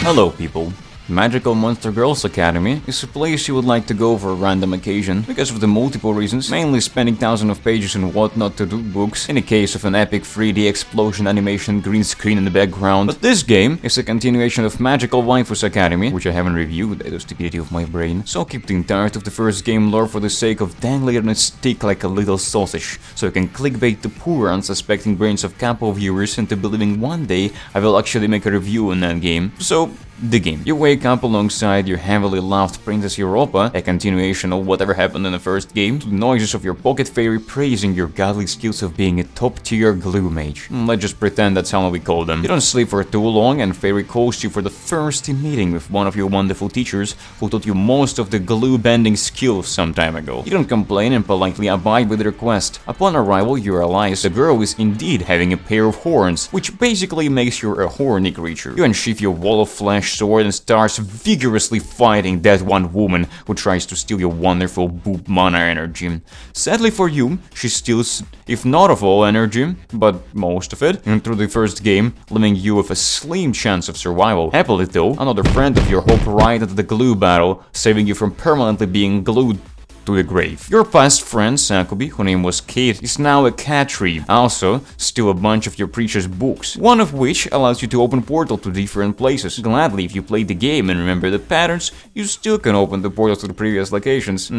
Hello people. Magical Monstergirls Academy is a place you would like to go for a random occasion because of the multiple reasons, mainly spending thousands of pages in what not to do books in the case of an epic 3D explosion animation green screen in the background. But this game is a continuation of Magical Waifus Academy, which I haven't reviewed out of stupidity of my brain, so keep the entirety of the first game lore for the sake of dangling it on a stick like a little sausage, so you can clickbait the poor unsuspecting brains of Kaapal viewers into believing one day I will actually make a review on that game. So, the game. You wake up alongside your heavily loved Princess Europa, a continuation of whatever happened in the first game, to the noises of your pocket fairy praising your godly skills of being a top-tier glue mage. Let's just pretend that's how we call them. You don't sleep for too long and fairy calls you for the thirsty meeting with one of your wonderful teachers who taught you most of the glue bending skills some time ago. You don't complain and politely abide with the request. Upon arrival, you realize the girl is indeed having a pair of horns, which basically makes you a horny creature. You unsheath your wall of flesh sword and starts vigorously fighting that one woman who tries to steal your wonderful boob mana energy. Sadly for you, she steals, if not of all energy, but most of it, through the first game, leaving you with a slim chance of survival. Happily though, another friend of your hope right at the glue battle, saving you from permanently being glued to the grave. Your past friend, Sakubi, whose name was Kate, is now a cat tree. Also, steal a bunch of your precious books, one of which allows you to open portals to different places. Gladly, if you played the game and remember the patterns, you still can open the portals to the previous locations,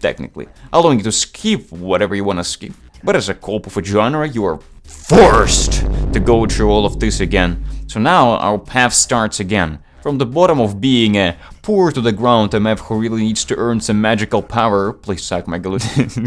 technically, allowing you to skip whatever you want to skip. But as a cult of a genre, you are forced to go through all of this again. So now our path starts again. From the bottom of being a poor to the ground MF who really needs to earn some magical power, please suck my glue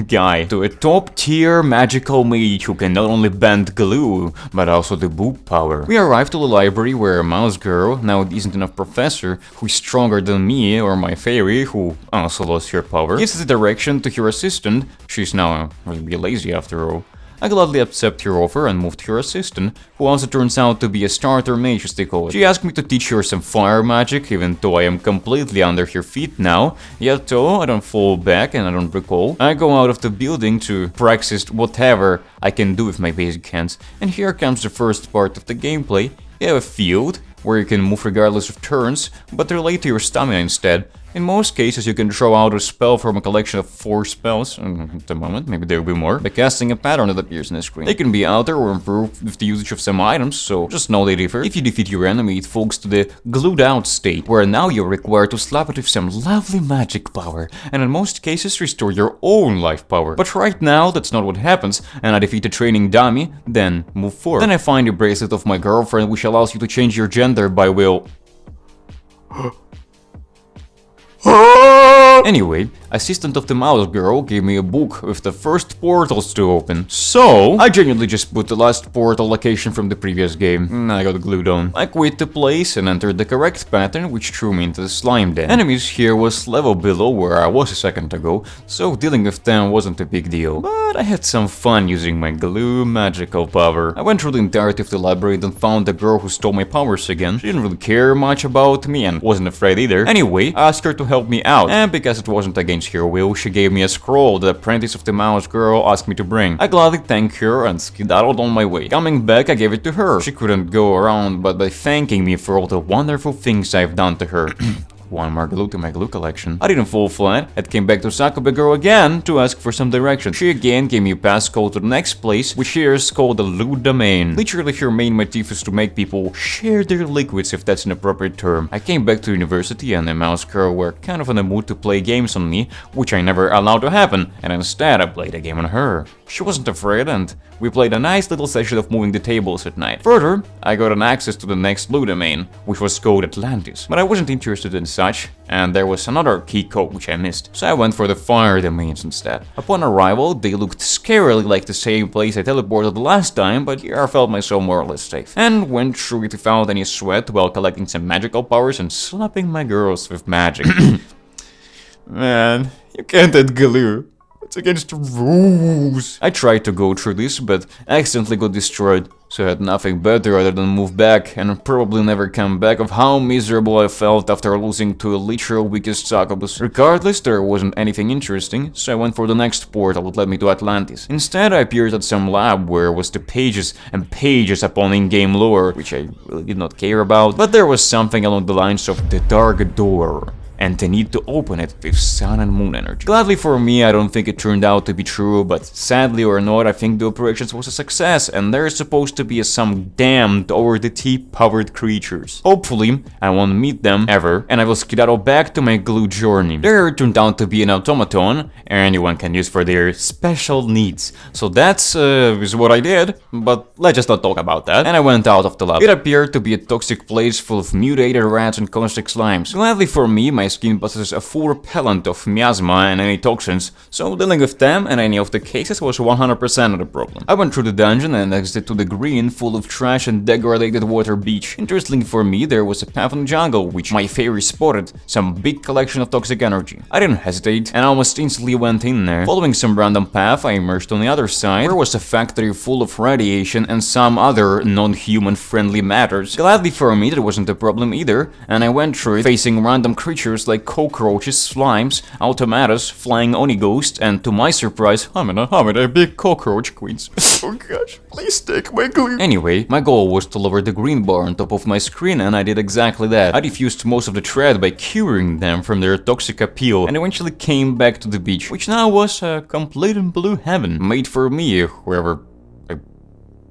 guy, to a top tier magical mage who can not only bend glue, but also the boob power. We arrive to the library where a mouse girl, now a decent enough professor, who is stronger than me or my fairy, who also lost her power, gives the direction to her assistant. She's now really lazy after all. I gladly accept her offer and move to her assistant, who also turns out to be a starter mage as they call it. She asked me to teach her some fire magic, even though I am completely under her feet now, yet though I don't fall back and I don't recall. I go out of the building to practice whatever I can do with my basic hands, and here comes the first part of the gameplay. You have a field, where you can move regardless of turns, but relate to your stamina instead. In most cases, you can draw out a spell from a collection of 4 spells, at the moment, maybe there will be more, by casting a pattern that appears on the screen. They can be altered or improved with the usage of some items, so just know they differ. If you defeat your enemy, it falls to the glued out state, where now you're required to slap it with some lovely magic power, and in most cases restore your own life power. But right now, that's not what happens, and I defeat a training dummy, then move forward. Then I find a bracelet of my girlfriend, which allows you to change your gender by will. Anyway, assistant of the mouse girl gave me a book with the first portals to open. So, I genuinely just put the last portal location from the previous game. I got glued on. I quit the place and entered the correct pattern, which threw me into the slime den. Enemies here was level below where I was a second ago, so dealing with them wasn't a big deal. But I had some fun using my glue magical power. I went through the entirety of the labyrinth and found the girl who stole my powers again. She didn't really care much about me and wasn't afraid either. Anyway, I asked her to help me out, and because it wasn't against her will, she gave me a scroll the apprentice of the mouse girl asked me to bring. I gladly thanked her and skedaddled on my way. Coming back, I gave it to her. She couldn't go around but by thanking me for all the wonderful things I've done to her. One more glue to my glue collection. I didn't fall flat and came back to Sakuba girl again to ask for some direction. She again gave me a passcode to the next place, which here is called the Loot Domain. Literally her main motif is to make people share their liquids, if that's an appropriate term. I came back to university and the mouse girl were kind of in the mood to play games on me, which I never allowed to happen, and instead I played a game on her. She wasn't afraid and we played a nice little session of moving the tables at night. Further, I got an access to the next Loot Domain, which was called Atlantis, but I wasn't interested in such, and there was another key code which I missed, so I went for the fire domains instead. Upon arrival, they looked scarily like the same place I teleported the last time, but here I felt myself more or less safe, and went through it without any sweat while collecting some magical powers and slapping my girls with magic. Man, you can't add glue. It's against the rules. I tried to go through this, but accidentally got destroyed. So I had nothing better other than move back and probably never come back of how miserable I felt after losing to a literal weakest succubus. Regardless, there wasn't anything interesting, so I went for the next portal that led me to Atlantis. Instead, I appeared at some lab where was the pages and pages upon in-game lore, which I really did not care about, but there was something along the lines of the Dark Door, and the need to open it with sun and moon energy. Gladly for me, I don't think it turned out to be true, but sadly or not, I think the operations was a success, and there's supposed to be some damned over-the-tip powered creatures. Hopefully, I won't meet them ever, and I will skedaddle back to my glue journey. There turned out to be an automaton anyone can use for their special needs. So that's is what I did, but let's just not talk about that. And I went out of the lab. It appeared to be a toxic place full of mutated rats and caustic slimes. Gladly for me, my skin possesses a full repellent of miasma and any toxins, so dealing with them and any of the cases was 100% of the problem. I went through the dungeon and exited to the green, full of trash and degraded water beach. Interestingly for me, there was a path in the jungle, which my fairy spotted some big collection of toxic energy. I didn't hesitate and almost instantly went in there. Following some random path, I emerged on the other side, where was a factory full of radiation and some other non-human friendly matters. Gladly for me, that wasn't a problem either, and I went through it facing random creatures like cockroaches, slimes, automatas, flying oni ghosts, and to my surprise, Hamina, big cockroach queens. Oh gosh, please take my glue. Anyway, my goal was to lower the green bar on top of my screen, and I did exactly that. I diffused most of the thread by curing them from their toxic appeal, and eventually came back to the beach, which now was a complete and blue heaven, made for me, whoever I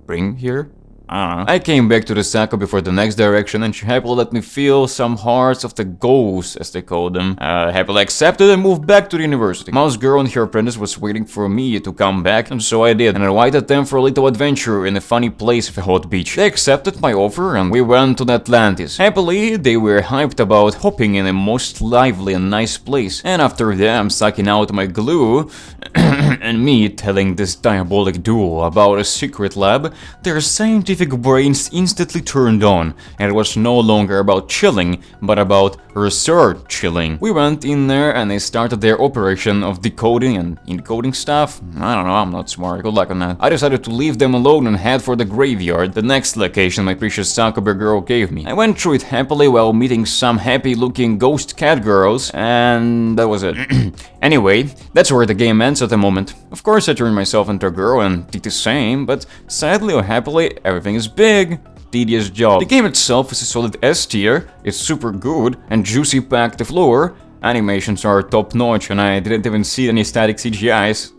bring here. I came back to the Sako before the next direction, and she happily let me feel some hearts of the ghosts, as they call them. Happily accepted and moved back to the university. Mouse Girl and her apprentice was waiting for me to come back, and so I did, and invited them for a little adventure in a funny place with a hot beach. They accepted my offer, and we went to Atlantis. Happily, they were hyped about hopping in a most lively and nice place, and after them sucking out my glue, and me telling this diabolic duo about a secret lab, their scientific brains instantly turned on, and it was no longer about chilling, but about research chilling. We went in there and they started their operation of decoding and encoding stuff. I don't know, I'm not smart, good luck on that. I decided to leave them alone and head for the graveyard, the next location my precious Zuckerberg girl gave me. I went through it happily while meeting some happy looking ghost cat girls, and that was it. Anyway, that's where the game ends at the moment. Of course I turned myself into a girl and did the same, but sadly or happily, everything is big, tedious job. The game itself is a solid S tier, it's super good and juicy packed of lore. Animations are top notch and I didn't even see any static CGIs.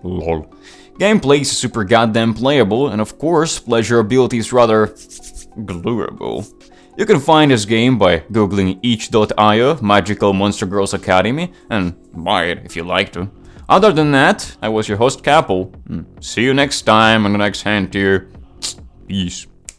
Lol. Gameplay is super goddamn playable, and of course, pleasurability is rather glueable. You can find this game by googling each.io, Magical Monstergirls Academy, and buy it if you like to. Other than that, I was your host Kaapal. See you next time on the next hand tier. Peace.